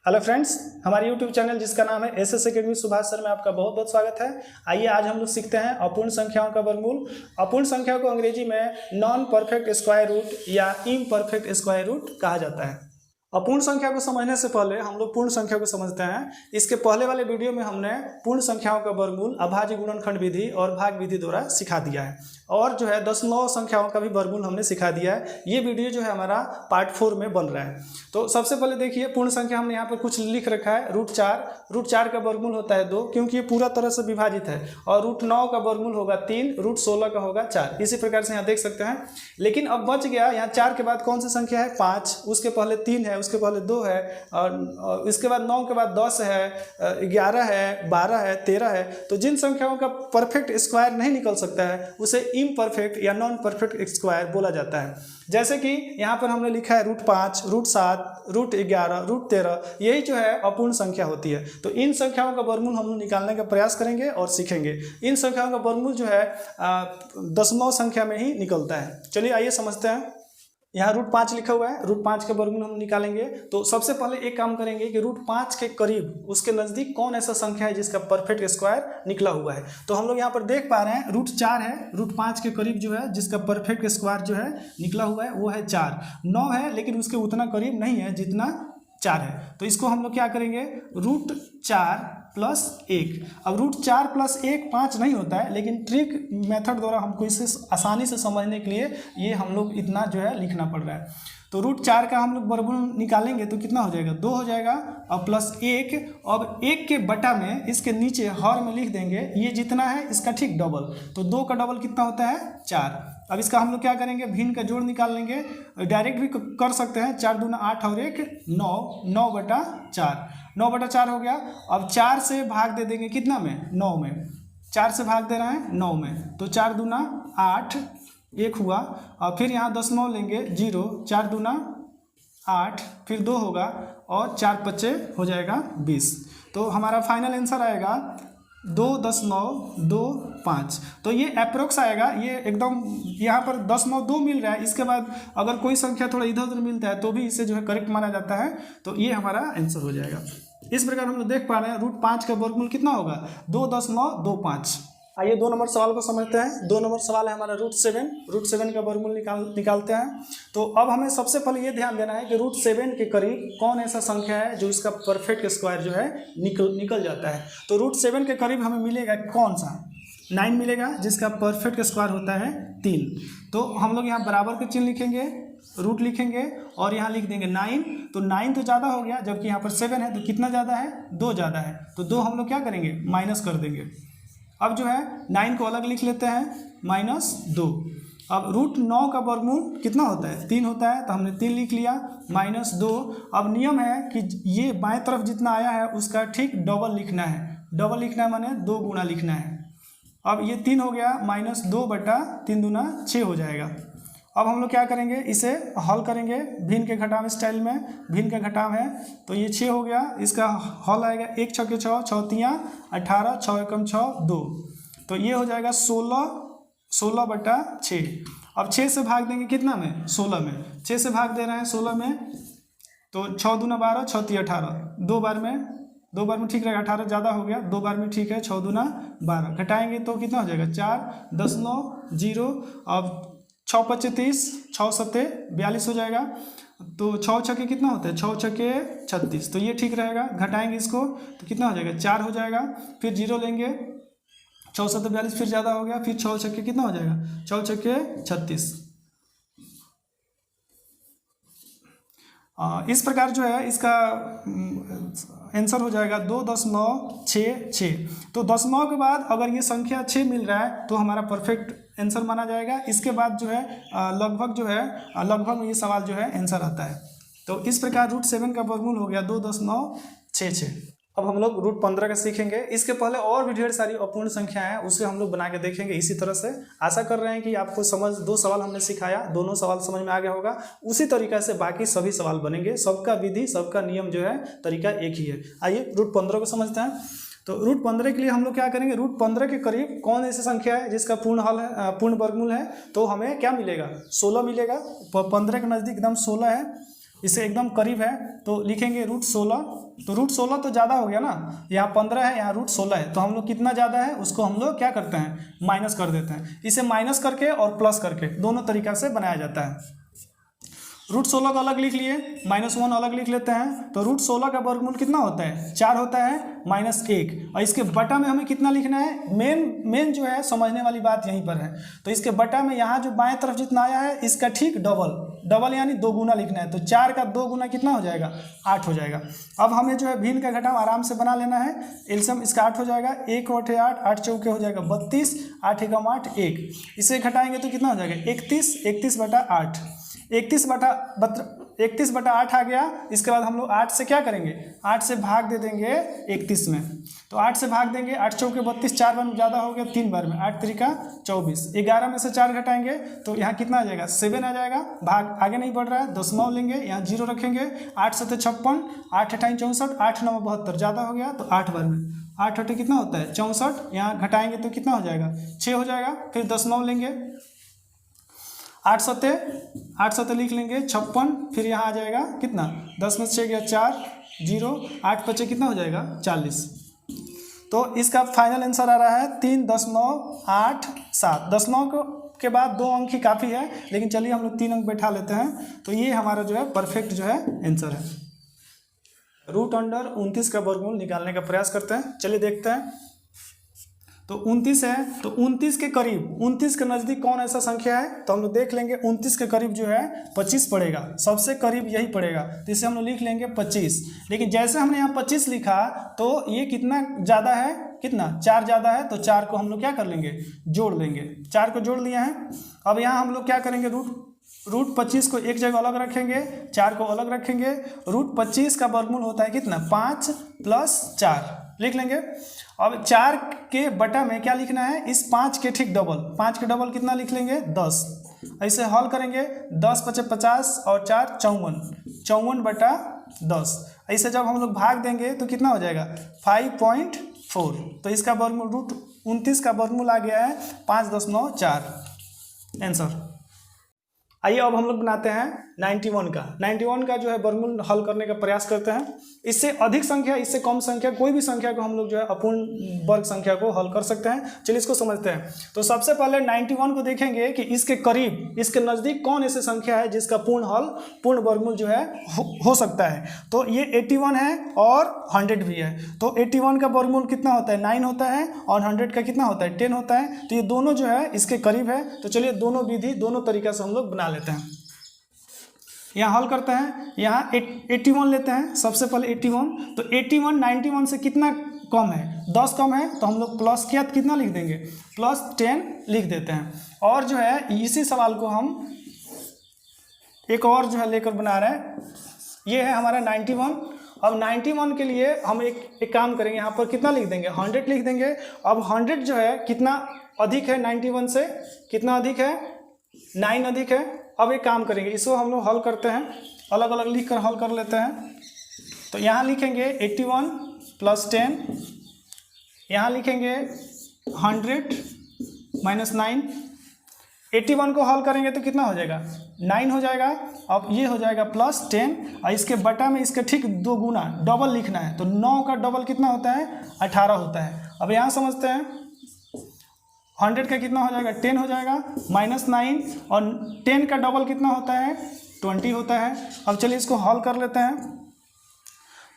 Hello friends, हमारे YouTube channel जिसका नाम है एसएस एकेडमी सुभाष सर में आपका बहुत बहुत स्वागत है। आइए आज हम लोग सीखते हैं अपूर्ण संख्याओं का वर्गमूल। अपूर्ण संख्या को अंग्रेजी में नॉन परफेक्ट स्क्वायर रूट या इम्परफेक्ट स्क्वायर रूट कहा जाता है। अपूर्ण संख्या को समझने से पहले हम लोग पूर्ण संख्या को समझते हैं। इसके पहले वाले वीडियो में हमने पूर्ण संख्याओं का वर्गमूल अभाज्य गुणनखंड विधि और भाग विधि द्वारा सिखा दिया है, और जो है दशमलव संख्याओं का भी वर्गमूल हमने सिखा दिया है। ये वीडियो जो है हमारा पार्ट 4 में बन रहा है। तो सबसे पहले देखिए, पूर्ण संख्या हमने यहाँ पर कुछ लिख रखा है। √4 का वर्गमूल होता है 2, क्योंकि ये पूरा तरह से विभाजित है। और √9 का वर्गमूल होगा 3, √16 का होगा 4। इसी प्रकार से यहाँ देख सकते हैं। लेकिन अब बच गया, यहाँ 4 के बाद कौन सी संख्या है? 5। उसके पहले 3 है, उसके पहले 2 है, और इसके बाद 9 के बाद 10 है, 11 है, 12 है, 13 है। तो जिन संख्याओं का परफेक्ट स्क्वायर नहीं निकल सकता है उसे इम्परफेक्ट या नॉन परफेक्ट स्क्वायर बोला जाता है। जैसे कि यहाँ पर हमने लिखा है √5, √7, √11, √13। यही जो है अपूर्ण संख्या होती है। तो इन संख्याओं का वर्गमूल हम लोग निकालने का प्रयास करेंगे और सीखेंगे। इन संख्याओं का वर्गमूल जो है दशमलव संख्या में ही निकलता है। चलिए आइए समझते हैं। यहाँ √5 लिखा हुआ है, √5 का वर्गमूल हम निकालेंगे। तो सबसे पहले एक काम करेंगे कि √5 के करीब, उसके नज़दीक कौन ऐसा संख्या है जिसका परफेक्ट स्क्वायर निकला हुआ है। तो हम लोग यहाँ पर देख पा रहे हैं √4 है, √5 के करीब जो है जिसका परफेक्ट स्क्वायर जो है निकला हुआ है वो है 4। 9 है लेकिन उसके उतना करीब नहीं है जितना 4 है। तो इसको हम लोग क्या करेंगे, √4 + 1। अब √4 + 1 5 नहीं होता है, लेकिन ट्रिक मेथड द्वारा हमको इसे आसानी से समझने के लिए ये हम लोग इतना जो है लिखना पड़ रहा है। तो √4 का हम लोग वर्गमूल निकालेंगे तो कितना हो जाएगा? 2 हो जाएगा, और +1। अब 1 के बटा में इसके नीचे हर में लिख देंगे ये जितना है इसका ठीक डबल। तो 2 का डबल कितना होता है? 4। अब इसका हम लोग क्या करेंगे, भिन्न का जोड़ निकाल लेंगे। डायरेक्ट भी कर सकते हैं, 4 दूना 8 और 1 9, 9/4, 9/4 हो गया। अब 4 से भाग दे देंगे कितना में? 9 में। 4 से भाग दे रहे हैं 9 में, तो 4 दूना 8, 1 हुआ। और फिर यहाँ दशमलव लेंगे 0, 4 दूना 8, फिर 2 होगा, और 4 × 5 हो जाएगा 20। तो हमारा फाइनल आंसर आएगा 2.25। तो ये अप्रोक्स आएगा, ये एकदम यहाँ पर 0.2 मिल रहा है। इसके बाद अगर कोई संख्या थोड़ा इधर उधर मिलता है तो भी इसे जो है करेक्ट माना जाता है। तो ये हमारा आंसर हो जाएगा। इस प्रकार हम लोग देख पा रहे हैं √5 का वर्गमूल कितना होगा? 2.25। आइए 2 नंबर सवाल को समझते हैं। 2 नंबर सवाल है हमारा √7 का वर्गमूल निकालते हैं। तो अब हमें सबसे पहले ये ध्यान देना है कि √7 के करीब कौन ऐसा संख्या है जो इसका परफेक्ट स्क्वायर जो है निकल जाता है। तो √7 के करीब हमें मिलेगा कौन सा? 9 मिलेगा, जिसका परफेक्ट स्क्वायर होता है 3। तो हम लोग यहाँ बराबर के चिन्ह लिखेंगे, रूट लिखेंगे और यहाँ लिख देंगे 9। तो 9 तो ज़्यादा हो गया, जबकि यहाँ पर 7 है। तो कितना ज़्यादा है? 2 ज़्यादा है। तो 2 हम लोग क्या करेंगे? माइनस कर देंगे। अब जो है 9 को अलग लिख लेते हैं, -2। अब √9 का वर्गमूल कितना होता है? 3 होता है। तो हमने 3 लिख लिया, -2। अब नियम है कि ये बाएं तरफ जितना आया है उसका ठीक डबल लिखना है। डबल लिखना है माने 2 गुना लिखना है। अब ये 3 हो गया, -2/3 दूना 6 हो जाएगा। अब हम लोग क्या करेंगे, इसे हल करेंगे भिन्न के घटाव स्टाइल में। भिन्न का घटाव है तो ये 6 हो गया, इसका हल आएगा 1 × 6 = 6, 6 × 3 = 18, 6 × 1 = 6, 2। तो ये हो जाएगा 16/6। अब 6 से भाग देंगे कितना में? 16 में। 6 से भाग दे रहे हैं 16 में, तो 6 दूना 12, 6 × 3 = 18। 2 बार में ठीक रहेगा, 18 ज़्यादा हो गया, 2 बार में ठीक है। 6 दूना 12, घटाएंगे तो कितना हो जाएगा? 4, 0। अब 6 × 5 = 30, 6 × 7 = 42 हो जाएगा। तो 6 × 6 कितना होता है? 6 × 6 = 36। तो ये ठीक रहेगा। घटाएंगे इसको तो कितना हो जाएगा? 4 हो जाएगा। फिर 0 लेंगे, 6 × 7 = 42, फिर ज़्यादा हो गया। फिर 6 × 6 कितना हो जाएगा? 6 × 6 = 36। इस प्रकार जो है इसका आंसर हो जाएगा 2.66। तो दशमलव के बाद अगर ये संख्या 6 मिल रहा है तो हमारा परफेक्ट आंसर माना जाएगा। इसके बाद जो है लगभग में ये सवाल जो है आंसर आता है। तो इस प्रकार √7 का वर्गमूल हो गया 2.66। अब हम लोग √15 का सीखेंगे। इसके पहले और भी ढेर सारी अपूर्ण संख्या हैं, उसे हम लोग बना के देखेंगे इसी तरह से। आशा कर रहे हैं कि आपको समझ, 2 सवाल हमने सिखाया, दोनों सवाल समझ में आ गया होगा। उसी तरीक़ा से बाकी सभी सवाल बनेंगे। सबका विधि, सबका नियम जो है, तरीका एक ही है। आइए √15 को समझते हैं। तो √15 के लिए हम लोग क्या करेंगे, √15 के करीब कौन ऐसी संख्या है जिसका पूर्ण वर्गमूल है। तो हमें क्या मिलेगा? 16 मिलेगा। 15 के नज़दीक एकदम 16 है। इससे एकदम करीब है तो लिखेंगे √16। तो √16 तो ज़्यादा हो गया ना, यहाँ 15 है, यहाँ √16 है, तो हम लोग कितना ज़्यादा है उसको हम लोग क्या करते हैं, माइनस कर देते हैं। इसे माइनस करके और प्लस करके दोनों तरीक़ा से बनाया जाता है। √16 को अलग लिख लिए, -1 अलग लिख लेते हैं। तो √16 का वर्गमूल कितना होता है, 4 होता है, -1। और इसके बटा में हमें कितना लिखना है, मेन जो है समझने वाली बात यहीं पर है। तो इसके बटा में यहाँ जो बाएं तरफ जितना आया है इसका ठीक डबल यानी 2 गुना लिखना है। तो 4 का 2 गुना कितना हो जाएगा, 8 हो जाएगा। अब हमें जो है भिन्न का घटाव आराम से बना लेना है। एलसीएम इसका 8 हो जाएगा, 1 × 8 8, 8 चौके हो जाएगा 32, 8 एकम 8 1। इसे घटाएंगे तो कितना हो जाएगा, 31, 31/8, 31/8 आ गया। इसके बाद हम लोग 8 से क्या करेंगे, 8 से भाग दे देंगे 31 में। तो 8 से भाग देंगे, 8 चौके 32, 4 बार में ज़्यादा हो गया, 3 बार में, 8 त्रिका 24। 11 में से 4 घटाएंगे तो यहाँ कितना आ जाएगा, 7 आ जाएगा। भाग आगे नहीं बढ़ रहा है, दशमलव लेंगे, यहाँ 0 रखेंगे। 8 7 56, 8 8 64, 8 9 72, ज़्यादा हो गया तो 8 बार में, 8 8 कितना होता है 64। यहाँ घटाएंगे तो कितना हो जाएगा, 6 हो जाएगा। फिर दशमलव लेंगे, 8 सत्ते लिख लेंगे 56। फिर यहाँ आ जाएगा कितना, 10 में से 6 गया 4, 0, 8 × 5 कितना हो जाएगा 40। तो इसका फाइनल आंसर आ रहा है 3.87। दशमलव के बाद 2 अंक ही काफ़ी है, लेकिन चलिए हम लोग 3 अंक बैठा लेते हैं। तो ये हमारा जो है परफेक्ट जो है आंसर है। √29 का वर्गमूल निकालने का प्रयास करते हैं। चलिए देखते हैं। तो 29 है, तो 29 के करीब, 29 के नज़दीक कौन ऐसा संख्या है, तो हम लोग देख लेंगे। 29 के करीब जो है 25 पड़ेगा, सबसे करीब यही पड़ेगा, तो इसे हम लोग लिख लेंगे 25। लेकिन जैसे हमने यहाँ 25 लिखा तो ये कितना ज़्यादा है, कितना 4 ज़्यादा है, तो 4 को हम लोग क्या कर लेंगे, जोड़ लेंगे। 4 को जोड़ लिया है। अब यहाँ हम लोग क्या करेंगे, √25 को एक जगह अलग रखेंगे, 4 को अलग रखेंगे। √25 का वर्गमूल होता है कितना, 5 + 4 लिख लेंगे। अब 4 के बटा में क्या लिखना है, इस 5 के ठीक डबल, 5 के डबल कितना लिख लेंगे, 10। ऐसे हल करेंगे, 10 × 5 = 50 और 4 = 54/10। ऐसे जब हम लोग भाग देंगे तो कितना हो जाएगा, 5.4। तो इसका वर्गमूल √29 का वर्गमूल आ गया है 5.4 आंसर। आइए अब हम लोग बनाते हैं 91 का। 91 का जो है वर्गमूल हल करने का प्रयास करते हैं। इससे अधिक संख्या, इससे कम संख्या, कोई भी संख्या को हम लोग जो है अपूर्ण वर्ग संख्या को हल कर सकते हैं। चलिए इसको समझते हैं। तो सबसे पहले 91 को देखेंगे कि इसके करीब, इसके नज़दीक कौन ऐसी संख्या है जिसका पूर्ण वर्गमूल जो है हो सकता है। तो ये 81 है और 100 भी है। तो 81 का वर्गमूल कितना होता है, 9 होता है, और 100 का कितना होता है, 10 होता है। तो ये दोनों जो है इसके करीब है। तो चलिए दोनों विधि, दोनों तरीका से हम लोग बना लेते हैं। यहाँ हल करते हैं। यहाँ 81 लेते हैं, सबसे पहले 81। तो 81 91 से कितना कम है, 10 कम है, तो हम लोग प्लस कितना लिख देंगे, +10 लिख देते हैं। और जो है इसी सवाल को हम एक और जो है लेकर बना रहे हैं। ये है हमारा 91। अब 91 के लिए हम एक काम करेंगे, यहाँ पर कितना लिख देंगे, 100 लिख देंगे। अब 100 जो है कितना अधिक है 91 से, कितना अधिक है, 9 अधिक है। अब एक काम करेंगे, इसको हम लोग हल करते हैं, अलग अलग लिख कर हल कर लेते हैं। तो यहाँ लिखेंगे 81 + 10, यहाँ लिखेंगे 100 - 9। 81 को हल करेंगे तो कितना हो जाएगा, 9 हो जाएगा। अब ये हो जाएगा +10, और इसके बटा में इसके ठीक 2 गुना डबल लिखना है। तो 9 का डबल कितना होता है, 18 होता है। अब यहाँ समझते हैं, 100 का कितना हो जाएगा, 10 हो जाएगा, -9, और 10 का डबल कितना होता है, 20 होता है। अब चलिए इसको हल कर लेते हैं।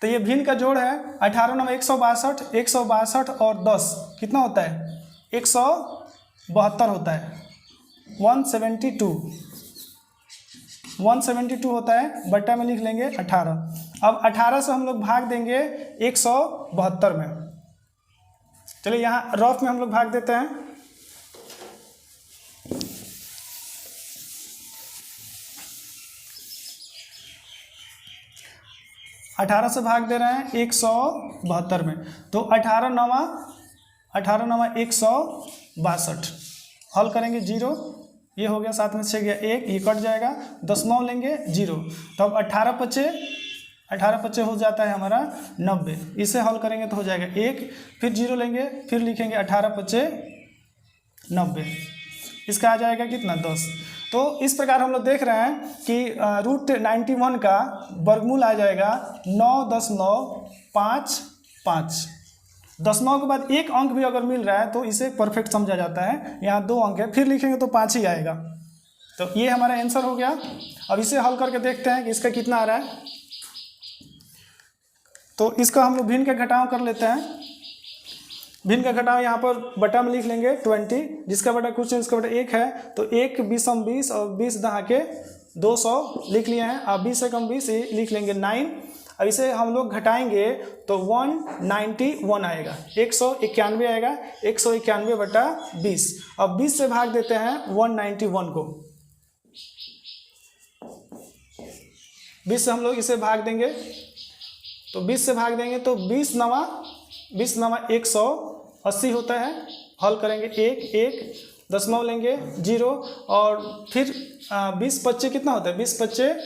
तो ये भिन्न का जोड़ है, 18 9 162, 162 और 10 कितना होता है, 172 होता है, 172 होता है। बट्टा में लिख लेंगे 18। अब 18 से हम लोग भाग देंगे 172 में। चलिए यहाँ रफ में हम लोग भाग देते हैं। 18 से भाग दे रहे हैं 172 में। तो 18 9 162, हल करेंगे 0, ये हो गया, 7 में 6 गया 1, ये कट जाएगा, दशमलव लेंगे 0। तो अब 18 पचे हो जाता है हमारा 90। इसे हल करेंगे तो हो जाएगा 1, फिर 0 लेंगे, फिर लिखेंगे 18 पचे 90, इसका आ जाएगा कितना, 10। तो इस प्रकार हम लोग देख रहे हैं कि रूट 91 का वर्गमूल आ जाएगा 9.955। 10 के बाद एक अंक भी अगर मिल रहा है तो इसे परफेक्ट समझा जाता है। यहाँ 2 अंक है, फिर लिखेंगे तो 5 ही आएगा। तो ये हमारा आंसर हो गया। अब इसे हल करके देखते हैं कि इसका कितना आ रहा है। तो इसका हम लोग भिन्न का घटाव कर लेते हैं। भिन्न का घटाव यहाँ पर बटा में लिख लेंगे 20, जिसका बटा कुछ नहीं, इसका बटा 1 है। तो 1 20 20 और 20 दहा के 200 लिख लिए हैं। अब 20 से कम 20 लिख लेंगे 9। अब इसे हम लोग घटाएंगे तो 191 आएगा, 191 आएगा, 191 बटा 20। अब 20 से भाग देते हैं 191 को। 20 से हम लोग इसे भाग देंगे, तो 20 से भाग देंगे तो 20 नवा 180 होता है। हल करेंगे 1 दशमलव लेंगे 0 और फिर 20 25 कितना होता है, 20 25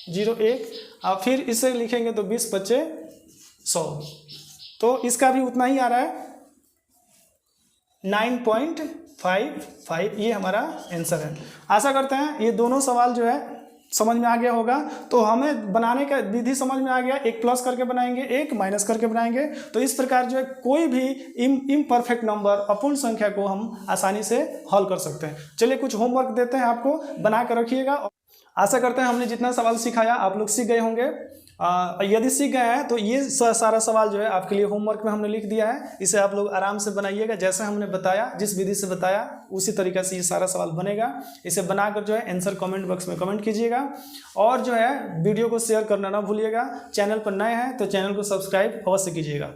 101 और फिर इसे लिखेंगे तो 20 25 100। तो इसका भी उतना ही आ रहा है 9.55। ये हमारा आंसर है। आशा करते हैं ये दोनों सवाल जो है समझ में आ गया होगा। तो हमें बनाने का विधि समझ में आ गया, एक प्लस करके बनाएंगे, एक माइनस करके बनाएंगे। तो इस प्रकार जो है कोई भी इम्परफेक्ट नंबर अपूर्ण संख्या को हम आसानी से हल कर सकते हैं। चलिए कुछ होमवर्क देते हैं आपको, बना कर रखिएगा। आशा करते हैं हमने जितना सवाल सिखाया आप लोग सीख गए होंगे। यदि सीख गए हैं तो ये सारा सवाल जो है आपके लिए होमवर्क में हमने लिख दिया है। इसे आप लोग आराम से बनाइएगा, जैसे हमने बताया, जिस विधि से बताया उसी तरीके से ये सारा सवाल बनेगा। इसे बनाकर जो है आंसर कमेंट बॉक्स में कमेंट कीजिएगा और जो है वीडियो को शेयर करना ना भूलिएगा। चैनल पर नए हैं तो चैनल को सब्सक्राइब अवश्य कीजिएगा।